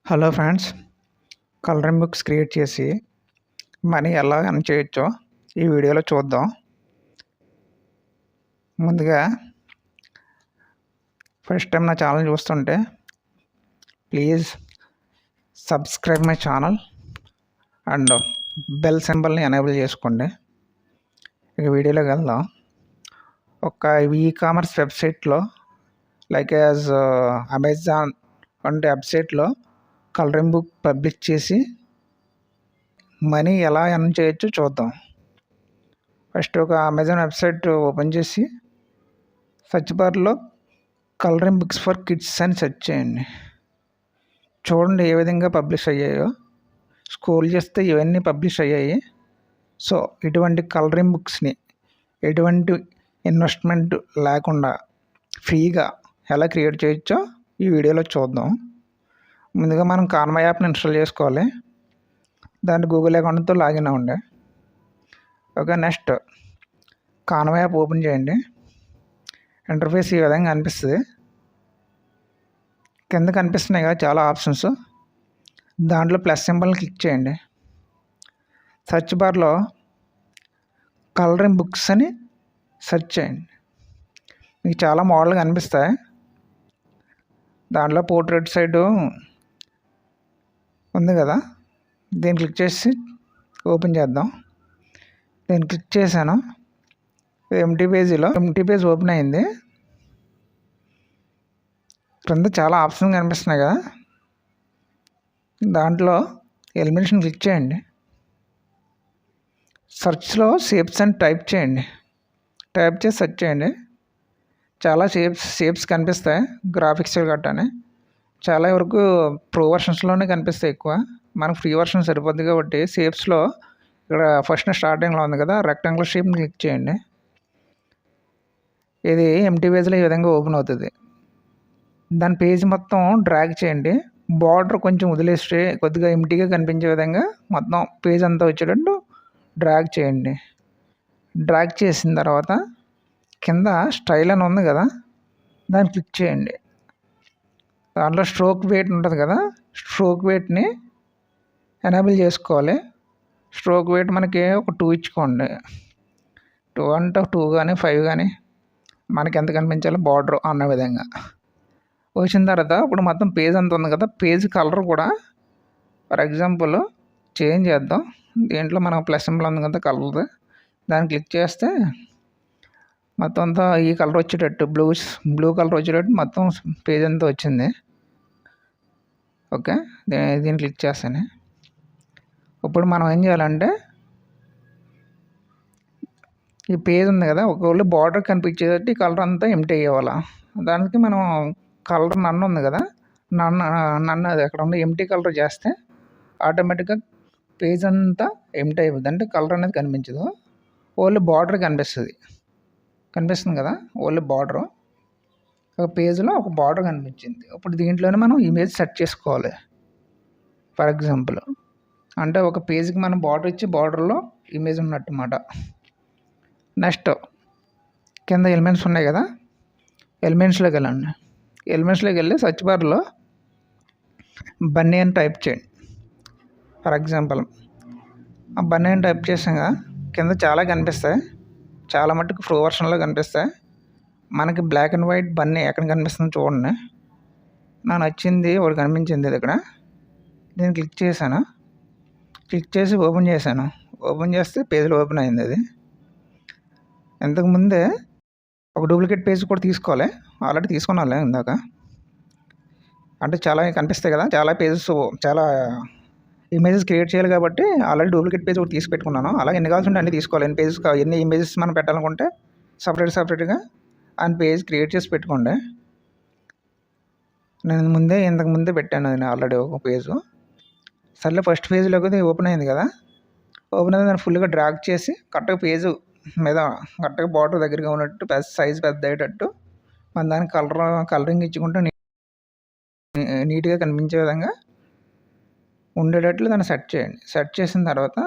Hello friends, colouring books create చేసి money ఎలా earn చేయొచ్చో ఈ వీడియోలో చూద్దాం. ముందుగా ఫస్ట్ టైం నా ఛానల్ చూస్తుంటే please subscribe my channel and bell సింబల్ని ఎనేబుల్ చేసుకోండి. ఇక వీడియోలోకి వెళ్దాం. ఒక ఈ-కామర్స్ వెబ్సైట్లో లైక్ యాజ్ అమెజాన్ వంటి వెబ్సైట్లో కలరింగ్ బుక్ పబ్లిష్ చేసి మనీ ఎలా ఎర్న్ చేయొచ్చో చూద్దాం. ఫస్ట్ ఒక అమెజాన్ వెబ్సైట్ ఓపెన్ చేసి సెర్చ్ బార్లో కలరింగ్ బుక్స్ ఫర్ కిడ్స్ అని సెర్చ్ చేయండి. చూడండి ఏ విధంగా పబ్లిష్ అయ్యాయో. స్క్రోల్ చేస్తే ఇవన్నీ పబ్లిష్ అయ్యాయి. సో ఇటువంటి కలరింగ్ బుక్స్ని ఎటువంటి ఇన్వెస్ట్మెంట్ లేకుండా ఫ్రీగా ఎలా క్రియేట్ చేయొచ్చో ఈ వీడియోలో చూద్దాం. ముందుగా మనం కాన్వా యాప్ని ఇన్స్టాల్ చేసుకోవాలి. దాన్ని గూగుల్ అకౌంట్తో లాగిన్ అవ్వండి. Okay, next Canva app open చేయండి. ఇంటర్ఫేస్ ఈ విధంగా కనిపిస్తుంది. కింద కనిపిస్తున్నాయి కదా చాలా ఆప్షన్స్. దాంట్లో ప్లస్ సింబల్ని క్లిక్ చేయండి. సెర్చ్ బార్లో కలరింగ్ బుక్స్ అని సెర్చ్ చేయండి. మీకు చాలా మోడల్ కనిపిస్తాయి. దాంట్లో పోర్ట్రేట్ సైడ్ ఉంది కదా, దీన్ని క్లిక్ చేసి ఓపెన్ చేద్దాం. నేను క్లిక్ చేశాను. ఎంటీ పేజ్ ఓపెన్ అయింది. క్రింద చాలా ఆప్షన్ కనిపిస్తున్నాయి కదా, దాంట్లో ఎలిమినేషన్ క్లిక్ చేయండి. సెర్చ్లో షేప్స్ అని టైప్ చేయండి. టైప్ చేసి సెర్చ్ చేయండి. చాలా షేప్స్ కనిపిస్తాయి, గ్రాఫిక్స్ గట్టానే. చాలా వరకు ప్రో వర్షన్స్లోనే కనిపిస్తాయి ఎక్కువ. మనకు ఫ్రీ వర్షన్ సరిపోద్ది కాబట్టి షేప్స్లో ఇక్కడ ఫస్ట్ స్టార్టింగ్లో ఉంది కదా రెక్టాంగులర్ షేప్ని క్లిక్ చేయండి. ఇది ఎంటీ పేజ్లో ఈ విధంగా ఓపెన్ అవుతుంది. దాని పేజ్ మొత్తం డ్రాగ్ చేయండి. బార్డర్ కొంచెం వదిలేస్తే కొద్దిగా ఎంటీగా కనిపించే విధంగా మొత్తం పేజ్ అంతా వచ్చేటట్టు డ్రాగ్ చేయండి. డ్రాగ్ చేసిన తర్వాత కింద స్టైల్ అని ఉంది కదా, దాన్ని క్లిక్ చేయండి. దాంట్లో స్ట్రోక్ వెయిట్ ఉంటుంది కదా, స్ట్రోక్ వెయిట్ని ఎనేబుల్ చేసుకోవాలి. స్ట్రోక్ వెయిట్ మనకి ఒక 2 ఇచ్చుకోండి. 2 అంటే 2 కానీ 5 కానీ మనకి ఎంత కనిపించాలో బార్డర్ అన్న విధంగా వచ్చిన తర్వాత ఇప్పుడు మొత్తం పేజ్ అంత ఉంది కదా, పేజ్ కలర్ కూడా ఫర్ ఎగ్జాంపుల్ చేంజ్ చేద్దాం. దీంట్లో మనకు ప్లస్ సింబల్ ఉంది కదా కలర్, దాన్ని క్లిక్ చేస్తే మొత్తం అంతా ఈ కలర్ వచ్చేటట్టు బ్లూ కలర్ వచ్చేటట్టు మొత్తం పేజ్ అంతా వచ్చింది. ఓకే, దీన్ని క్లిక్ చేస్తాను. ఇప్పుడు మనం ఏం చేయాలంటే ఈ పేజ్ ఉంది కదా, ఒకవేళ బార్డర్ కనిపించేటట్టు ఈ కలర్ అంతా ఎంటీ అయ్యేవాళ్ళ. దానికి మనం కలర్ నన్ను ఉంది కదా, నన్ను అది అక్కడ ఉన్న ఎంటీ కలర్ చేస్తే ఆటోమేటిక్గా పేజ్ అంతా ఎంటీ అయిపోద్ది. అంటే కలర్ అనేది కనిపించదు, ఓన్లీ బార్డర్ కనిపిస్తుంది కదా, ఓన్లీ బార్డర్. ఒక పేజ్లో ఒక బార్డర్ కనిపించింది. ఇప్పుడు దీంట్లోనే మనం ఇమేజ్ సెట్ చేసుకోవాలి. ఫర్ ఎగ్జాంపుల్ అంటే ఒక పేజ్కి మనం బార్డర్ ఇచ్చి బార్డర్లో ఇమేజ్ ఉన్నట్టుమాట. నెక్స్ట్ కింద ఎలిమెంట్స్ ఉన్నాయి కదా, ఎలిమెంట్స్లోకి వెళ్ళండి. ఎలిమెంట్స్లోకి వెళ్ళి సెర్చ్ బార్లో బన్నీ అని టైప్ చేయండి. ఫర్ ఎగ్జాంపుల్ ఆ బన్నీ అని టైప్ చేసాక కింద చాలా కనిపిస్తాయి. చాలా మట్టుకు ప్రో వర్షన్లో కనిపిస్తాయి. మనకి బ్లాక్ అండ్ వైట్ బన్నీ ఎక్కడ కనిపిస్తుందో చూడండి. నాకు నచ్చింది ఒకటి కనిపించింది ఇక్కడ. నేను క్లిక్ చేశాను. క్లిక్ చేసి ఓపెన్ చేశాను. ఓపెన్ చేస్తే పేజ్లో ఓపెన్ అయింది. అది ఇంతకుముందే ఒక డూప్లికేట్ పేజ్ కూడా తీసుకోవాలి. ఆల్రెడీ తీసుకున్నాను ఇందాక. అంటే చాలా కనిపిస్తాయి కదా, చాలా పేజెస్, చాలా ఇమేజెస్ క్రియేట్ చేయాలి కాబట్టి ఆల్రెడీ డూప్లికేట్ పేజ్ ఒకటి తీసి పెట్టుకున్నాను. అలాగే ఎన్ని కావాల్సి ఉంటే అన్ని తీసుకోవాలి. ఎన్ని ఇమేజెస్ మనం పెట్టాలనుకుంటే సపరేట్గా అని పేజ్ క్రియేట్ చేసి పెట్టుకోండి. నేను ఇంతకు ముందే పెట్టాను అది ఆల్రెడీ ఒక పేజు. సర్లే, ఫస్ట్ పేజ్లోకి ఓపెన్ అయింది కదా, ఓపెన్ అయింది. దాన్ని ఫుల్గా డ్రాగ్ చేసి కరెక్ట్గా పేజు మీద కరెక్ట్గా బార్డర్ దగ్గరగా ఉన్నట్టు సైజ్ పెద్ద అయ్యేటట్టు మన దానికి కలరింగ్ ఇచ్చుకుంటూ నీట్గా కనిపించే విధంగా ఉండేటట్లు దాన్ని సెట్ చేయండి. సెట్ చేసిన తర్వాత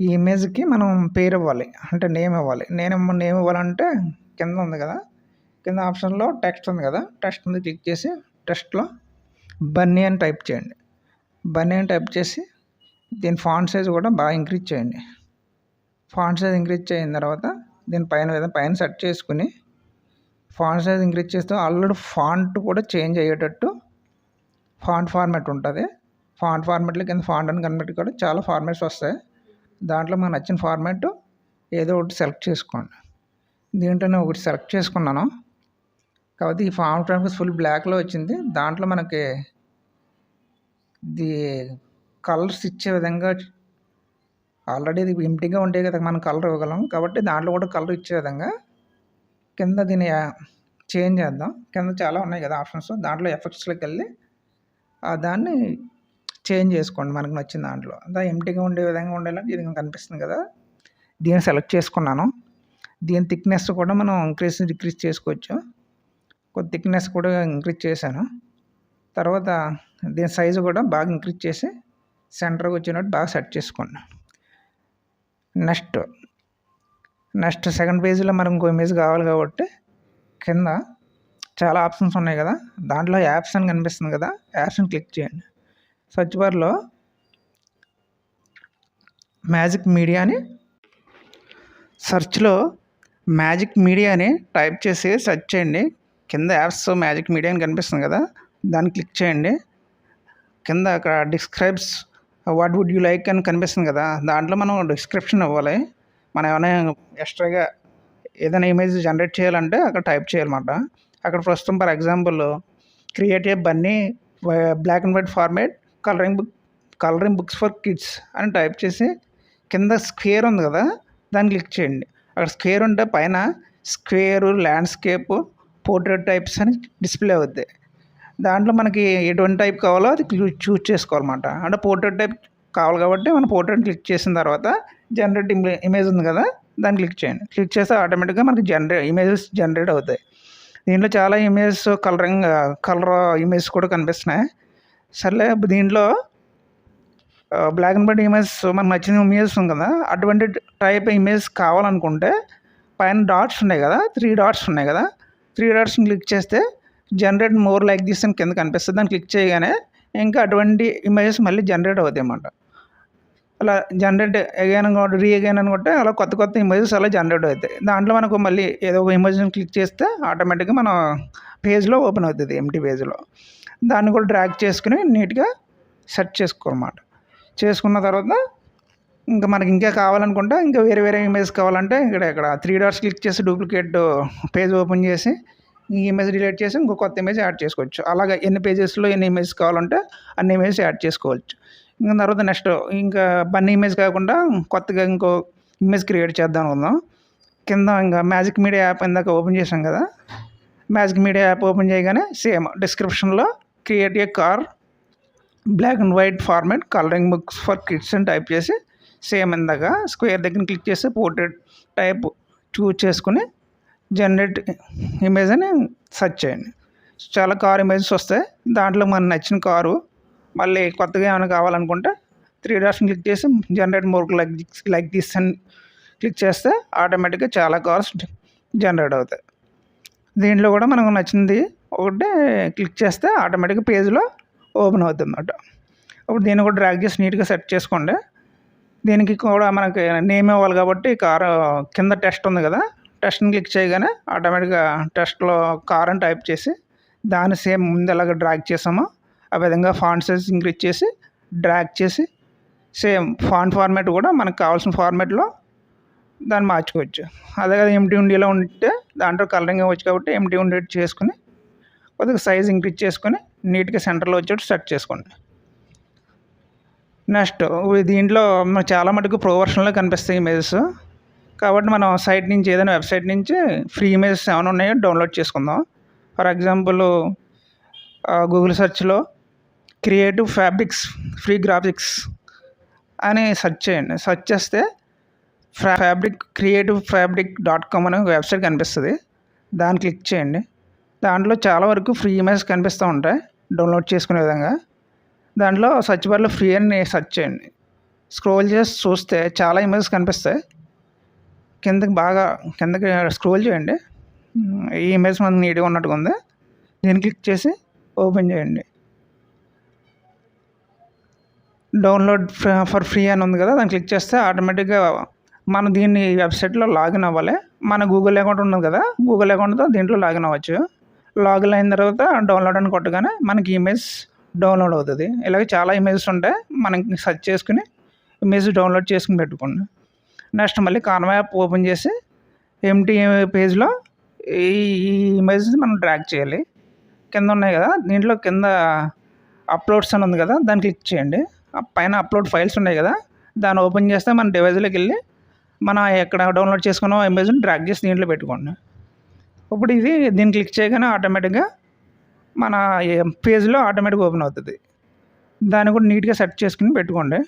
ఈ ఇమేజ్కి మనం పేరు ఇవ్వాలి, అంటే నేమ్ ఇవ్వాలి. నేమ్ ఇవ్వాలంటే కింద ఉంది కదా, కింద ఆప్షన్లో టెక్స్ట్ ఉంది కదా, టెక్స్ట్ మీద క్లిక్ చేసి టెక్స్ట్లో బన్నీ అని టైప్ చేయండి. బన్నీ అని టైప్ చేసి దీని ఫాంట్ సైజ్ కూడా బాగా ఇంక్రీజ్ చేయండి. ఫాంట్ సైజ్ ఇంక్రీజ్ అయిన తర్వాత దీని పైన సెట్ చేసుకుని ఫాంట్ సైజ్ ఇంక్రీజ్ చేస్తే ఆల్రెడీ ఫాంట్ కూడా చేంజ్ అయ్యేటట్టు ఫాంట్ ఫార్మాట్ ఉంటుంది. ఫాంట్ ఫార్మాట్లో కింద ఫాంట్ అని కనిపెట్టి కూడా చాలా ఫార్మాట్స్ వస్తాయి. దాంట్లో మనకు నచ్చిన ఫార్మాట్ ఏదో ఒకటి సెలెక్ట్ చేసుకోండి. దీంట్లో నేను ఒకటి సెలెక్ట్ చేసుకున్నాను కాబట్టి ఈ ఫాంట్ ఫుల్ బ్లాక్లో వచ్చింది. దాంట్లో మనకి ఇది కలర్స్ ఇచ్చే విధంగా ఆల్రెడీ ఇది ఎంటీగా ఉంటే కదా మనం కలర్ ఇవ్వగలం కాబట్టి దాంట్లో కూడా కలర్ ఇచ్చే విధంగా కింద దీన్ని చేంజ్ చేద్దాం. కింద చాలా ఉన్నాయి కదా ఆప్షన్స్, దాంట్లో ఎఫెక్ట్స్లోకి వెళ్ళి దాన్ని చేంజ్ చేసుకోండి మనకు నచ్చిన దాంట్లో. ఎంటీగా ఉండే విధంగా ఉండేలా ఇది కనిపిస్తుంది కదా, దీన్ని సెలెక్ట్ చేసుకున్నాను. దీని థిక్నెస్ కూడా మనం డిక్రీజ్ చేసుకోవచ్చు. కొద్ది థిక్నెస్ కూడా ఇంక్రీజ్ చేశాను. తర్వాత దీని సైజు కూడా బాగా ఇంక్రీజ్ చేసి సెంటర్కి వచ్చినట్టు బాగా సెట్ చేసుకోండి. నెక్స్ట్ సెకండ్ పేజీలో మనకు ఇంకో ఇమేజ్ కావాలి కాబట్టి కింద చాలా ఆప్షన్స్ ఉన్నాయి కదా, దాంట్లో యాప్స్ అని కనిపిస్తుంది కదా, యాప్స్ని క్లిక్ చేయండి. సర్చ్ బార్లో మ్యాజిక్ మీడియా అని టైప్ చేసి సెర్చ్ చేయండి. కింద యాప్స్ మ్యాజిక్ మీడియా అని కనిపిస్తుంది కదా, దాన్ని క్లిక్ చేయండి. కింద అక్కడ describes what would you like అని కనిపిస్తుంది కదా, దాంట్లో మనం డిస్క్రిప్షన్ ఇవ్వాలి. మనం ఏమైనా ఎక్స్ట్రాగా ఏదైనా ఇమేజ్ జనరేట్ చేయాలంటే అక్కడ టైప్ చేయాలన్నమాట. అక్కడ ప్రస్తుతం for example create a bunny black and white format colouring books for kids అని టైప్ చేసి కింద స్క్వేర్ ఉంది కదా, దాన్ని క్లిక్ చేయండి. అక్కడ స్క్వేర్ ఉంటే పైన స్క్వేరు, ల్యాండ్స్కేప్, పోర్ట్రేట్ టైప్స్ అని డిస్ప్లే అవుద్ది. దాంట్లో మనకి ఎటువంటి టైప్ కావాలో అది చూజ్ చేసుకోవాలన్నమాట. అంటే పోర్ట్రేట్ టైప్ కావాలి కాబట్టి మనం పోర్ట్రేట్ క్లిక్ చేసిన తర్వాత జనరేట్ ఇమేజ్ ఉంది కదా, దాన్ని క్లిక్ చేయండి. క్లిక్ చేస్తే ఆటోమేటిక్గా మనకి ఇమేజెస్ జనరేట్ అవుతాయి. దీంట్లో చాలా ఇమేజెస్ కలర్ ఇమేజ్ కూడా కనిపిస్తున్నాయి. సర్లే, దీంట్లో బ్లాక్ అండ్ వైట్ ఇమేజ్ మనకు నచ్చిన ఇమేజెస్ ఉంది కదా, అటువంటి టైప్ ఇమేజ్ కావాలనుకుంటే పైన డాట్స్ ఉన్నాయి కదా, 3 డాట్స్ ఉన్నాయి కదా, 3 డాట్స్ని క్లిక్ చేస్తే జనరేట్ మోర్ లైక్ దిస్ అని కింద కనిపిస్తుంది. దాన్ని క్లిక్ చేయగానే ఇంకా అటువంటి ఇమేజెస్ మళ్ళీ జనరేట్ అవుతాయి అన్నమాట. అలా జనరేట్ అగైన్ అనుకుంటే అలా కొత్త ఇమేజెస్ అలా జనరేట్ అవుతాయి. దాంట్లో మనకు మళ్ళీ ఏదో ఒక ఇమేజ్ని క్లిక్ చేస్తే ఆటోమేటిక్గా మన పేజ్లో ఓపెన్ అవుతుంది, ఎంటీ పేజ్లో. దాన్ని కూడా డ్రాగ్ చేసుకుని నీట్గా సెట్ చేసుకోవాలన్నమాట. చేసుకున్న తర్వాత ఇంకా మనకి ఇంకా కావాలనుకుంటే ఇంకా వేరే ఇమేజ్ కావాలంటే ఇక్కడ 3 డాట్స్ క్లిక్ చేసి డూప్లికేట్ పేజ్ ఓపెన్ చేసి ఈ ఇమేజ్ డిలీట్ చేసి ఇంకో కొత్త ఇమేజ్ యాడ్ చేసుకోవచ్చు. అలాగే ఎన్ని పేజెస్లో ఎన్ని ఇమేజ్ కావాలంటే అన్ని ఇమేజ్ యాడ్ చేసుకోవచ్చు. ఇంకా తర్వాత నెక్స్ట్ ఇంకా బన్నీ ఇమేజ్ కాకుండా కొత్తగా ఇంకో ఇమేజ్ క్రియేట్ చేద్దాం అనుకుందాం. కింద ఇంకా మ్యాజిక్ మీడియా యాప్ ఇందాక ఓపెన్ చేసాం కదా, మ్యాజిక్ మీడియా యాప్ ఓపెన్ చేయగానే సేమ్ డిస్క్రిప్షన్లో create a car black and white format colouring books for kids అని టైప్ చేసి సేమ్ ఇందాక స్క్వేర్ దగ్గర క్లిక్ చేసి పోర్ట్రేట్ టైప్ చూజ్ చేసుకుని జనరేట్ ఇమేజ్ అని సెర్చ్ చేయండి. చాలా కార్ ఇమేజెస్ వస్తాయి. దాంట్లో మనకు నచ్చిన కారు మళ్ళీ కొత్తగా ఏమైనా కావాలనుకుంటే 3 డాట్స్ని క్లిక్ చేసి జనరేట్ మోర్ లైక్ దిస్ అని క్లిక్ చేస్తే ఆటోమేటిక్గా చాలా కార్స్ జనరేట్ అవుతాయి. దీంట్లో కూడా మనకు నచ్చింది ఒకటి క్లిక్ చేస్తే ఆటోమేటిక్గా పేజ్లో ఓపెన్ అవుతుంది అన్నమాట. అప్పుడు దీన్ని కూడా డ్రాగ్ చేసి నీట్గా సెట్ చేసుకోండి. దీనికి కూడా మనకి నేమ్ ఇవ్వాలి కాబట్టి కారు కింద టెస్ట్ ఉంది కదా, టెస్ట్ని క్లిక్ చేయగానే ఆటోమేటిక్గా టెస్ట్లో కార్ అని టైప్ చేసి దాన్ని సేమ్ ముందు ఎలాగ డ్రాగ్ చేసామో ఆ విధంగా ఫాంట్ సైజ్ ఇంక్రీజ్ చేసి డ్రాగ్ చేసి సేమ్ ఫాంట్ ఫార్మాట్ కూడా మనకు కావాల్సిన ఫార్మాట్లో దాన్ని మార్చుకోవచ్చు. అదే కదా ఎంటీ ఉండిలో ఉంటే దాంట్లో కలరింగ్ ఇవ్వచ్చు కాబట్టి ఎంటీ ఉండేది చేసుకుని కొద్దిగా సైజ్ ఇంక్రీజ్ చేసుకొని నీట్గా సెంటర్లో వచ్చేట్టు సెట్ చేసుకోండి. నెక్స్ట్ దీంట్లో మనకు చాలా మటుకు ప్రో వర్షన్లో కనిపిస్తాయి ఇమేజెస్ కాబట్టి మనం సైట్ నుంచి ఏదైనా వెబ్సైట్ నుంచి ఫ్రీ ఇమేజెస్ ఏమైనా ఉన్నాయో డౌన్లోడ్ చేసుకుందాం. ఫర్ ఎగ్జాంపుల్ గూగుల్ సెర్చ్లో క్రియేటివ్ ఫ్యాబ్రిక్స్ ఫ్రీ గ్రాఫిక్స్ అని సెర్చ్ చేయండి. సెర్చ్ చేస్తే creativefabrik.com అనే వెబ్సైట్ కనిపిస్తుంది. దాన్ని క్లిక్ చేయండి. దాంట్లో చాలా వరకు ఫ్రీ ఇమేజ్ కనిపిస్తూ ఉంటాయి డౌన్లోడ్ చేసుకునే విధంగా. దాంట్లో సెర్చ్ బార్లో ఫ్రీ అని సెర్చ్ చేయండి. స్క్రోల్ చేసి చూస్తే చాలా ఇమేజెస్ కనిపిస్తాయి. కిందకి స్క్రోల్ చేయండి. ఈ ఇమేజ్ మనకు నీట్గా ఉన్నట్టుగా ఉంది. దీన్ని క్లిక్ చేసి ఓపెన్ చేయండి. డౌన్లోడ్ ఫర్ ఫ్రీ అని ఉంది కదా, దాన్ని క్లిక్ చేస్తే ఆటోమేటిక్గా మనం దీన్ని వెబ్సైట్లో లాగిన్ అవ్వాలి. మన గూగుల్ అకౌంట్ ఉన్నది కదా, గూగుల్ అకౌంట్తో దీంట్లో లాగిన్ అవ్వచ్చు. లాగిన్ అయిన తర్వాత డౌన్లోడ్ అని కొట్టగానే మనకి ఇమేజ్ డౌన్లోడ్ అవుతుంది. ఇలాగే చాలా ఇమేజెస్ ఉంటాయి, మనం సెర్చ్ చేసుకుని ఇమేజ్ డౌన్లోడ్ చేసుకుని పెట్టుకోండి. నెక్స్ట్ మళ్ళీ కాన్వా యాప్ ఓపెన్ చేసి ఎంటీ పేజ్లో ఈ ఇమేజ్ మనం డ్రాగ్ చేయాలి. కింద ఉన్నాయి కదా, దీంట్లో కింద అప్లోడ్స్ అని ఉంది కదా, దాన్ని క్లిక్ చేయండి. పైన అప్లోడ్ ఫైల్స్ ఉన్నాయి కదా, దాన్ని ఓపెన్ చేస్తే మన డివైజ్లోకి వెళ్ళి మనం ఎక్కడ డౌన్లోడ్ చేసుకున్న ఇమేజ్ని డ్రాగ్ చేసి దీంట్లో పెట్టుకోండి. ఇప్పుడు ఇది దీన్ని క్లిక్ చేయగానే ఆటోమేటిక్గా మన పేజ్లో ఆటోమేటిక్గా ఓపెన్ అవుతుంది. దాన్ని కూడా నీట్గా సెట్ చేసుకుని పెట్టుకోండి.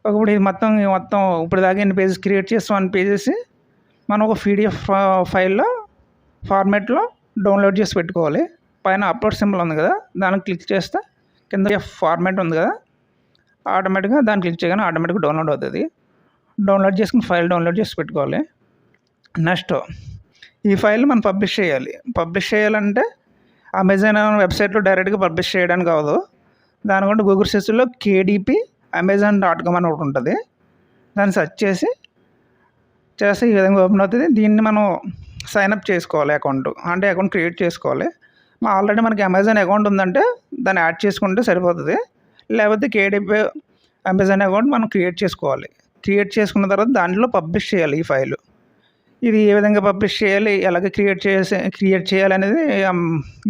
ఇప్పుడు ఇది మొత్తం ఇప్పుడు దాకా ఎన్ని పేజెస్ క్రియేట్ చేస్తాం అన్ని పేజెస్ మనం ఒక పీడిఎఫ్ ఫైల్లో ఫార్మాట్లో డౌన్లోడ్ చేసి పెట్టుకోవాలి. పైన అప్లోడ్ సింబల్ ఉంది కదా, దాన్ని క్లిక్ చేస్తే కింద ఫార్మాట్ ఉంది కదా, ఆటోమేటిక్గా దాన్ని క్లిక్ చేయగానే ఆటోమేటిక్గా డౌన్లోడ్ అవుతుంది. డౌన్లోడ్ చేసుకుని ఫైల్ డౌన్లోడ్ చేసి పెట్టుకోవాలి. నెక్స్ట్ ఈ ఫైల్ మనం పబ్లిష్ చేయాలి. పబ్లిష్ చేయాలంటే అమెజాన్ వెబ్సైట్లో డైరెక్ట్గా పబ్లిష్ చేయడానికి అవ్వదు. దానికంటే గూగుల్ సెర్చ్లో KDP amazon.com అని ఒకటి ఉంటుంది. దాన్ని సెర్చ్ చేసి ఈ విధంగా ఓపెన్ అవుతుంది. దీన్ని మనం సైన్అప్ చేసుకోవాలి, అకౌంట్ క్రియేట్ చేసుకోవాలి. ఆల్రెడీ మనకి అమెజాన్ అకౌంట్ ఉందంటే దాన్ని యాడ్ చేసుకుంటే సరిపోతుంది. లేకపోతే KDP అమెజాన్ అకౌంట్ మనం క్రియేట్ చేసుకోవాలి. క్రియేట్ చేసుకున్న తర్వాత దాంట్లో పబ్లిష్ చేయాలి ఈ ఫైలు. ఇది ఏ విధంగా పబ్లిష్ చేయాలి, ఎలాగ క్రియేట్ చేయాలి అనేది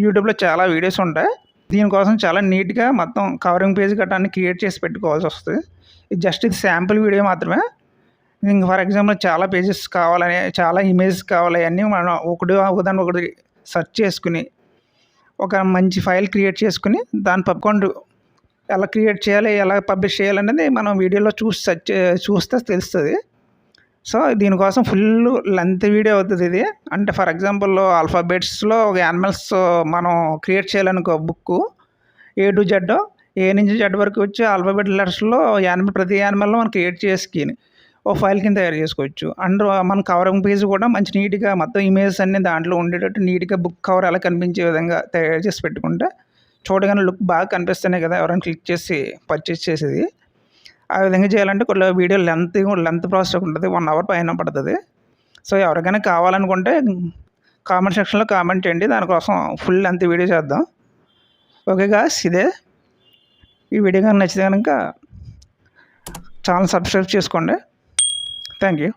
యూట్యూబ్లో చాలా వీడియోస్ ఉంటాయి. దీనికోసం చాలా నీట్గా మొత్తం కవరింగ్ పేజ్ గట్రా క్రియేట్ చేసి పెట్టుకోవాల్సి వస్తుంది. ఇది శాంపుల్ వీడియో మాత్రమే. ఇంకా ఫర్ ఎగ్జాంపుల్ చాలా పేజెస్ కావాలని, చాలా ఇమేజెస్ కావాలి, అన్నీ మనం ఒకటి సెర్చ్ చేసుకుని ఒక మంచి ఫైల్ క్రియేట్ చేసుకుని దాని అకౌంట్ ఎలా క్రియేట్ చేయాలి, ఎలా పబ్లిష్ చేయాలనేది మనం వీడియోలో చూస్తే తెలుస్తుంది. సో దీనికోసం ఫుల్ లెంత్ వీడియో అవుతుంది ఇది. అంటే ఫర్ ఎగ్జాంపుల్ ఆల్ఫాబెట్స్లో ఒక యానిమల్స్ మనం క్రియేట్ చేయాలనుకో, book A to Z, A నుంచి Z వరకు వచ్చి ఆల్ఫాబెట్ లెటర్స్లో ప్రతి యానిమల్లో మనం క్రియేట్ చేసుకుని ఓ ఫైల్ కింద తయారు చేసుకోవచ్చు. అండ్ మన కవరింగ్ పేజ్ కూడా మంచి నీట్గా మొత్తం ఇమేజెస్ అన్ని దాంట్లో ఉండేటట్టు నీట్గా బుక్ కవర్ అలా కనిపించే విధంగా తయారు చేసి పెట్టుకుంటే చూడగానే లుక్ బాగా కనిపిస్తున్నాయి కదా, ఎవరైనా క్లిక్ చేసి పర్చేస్ చేసేది. ఆ విధంగా చేయాలంటే కొన్ని వీడియో లెంత్ ప్రాసెస్ ఉంటుంది, 1 hour పైన పడుతుంది. సో ఎవరికైనా కావాలనుకుంటే కామెంట్ సెక్షన్లో కామెంట్ చేయండి, దానికోసం ఫుల్ లెంత్ వీడియో చేద్దాం. ఓకే గాయ్స్, ఇదే ఈ వీడియో కనుక నచ్చితే కనుక ఛానల్ సబ్స్క్రైబ్ చేసుకోండి. Thank you.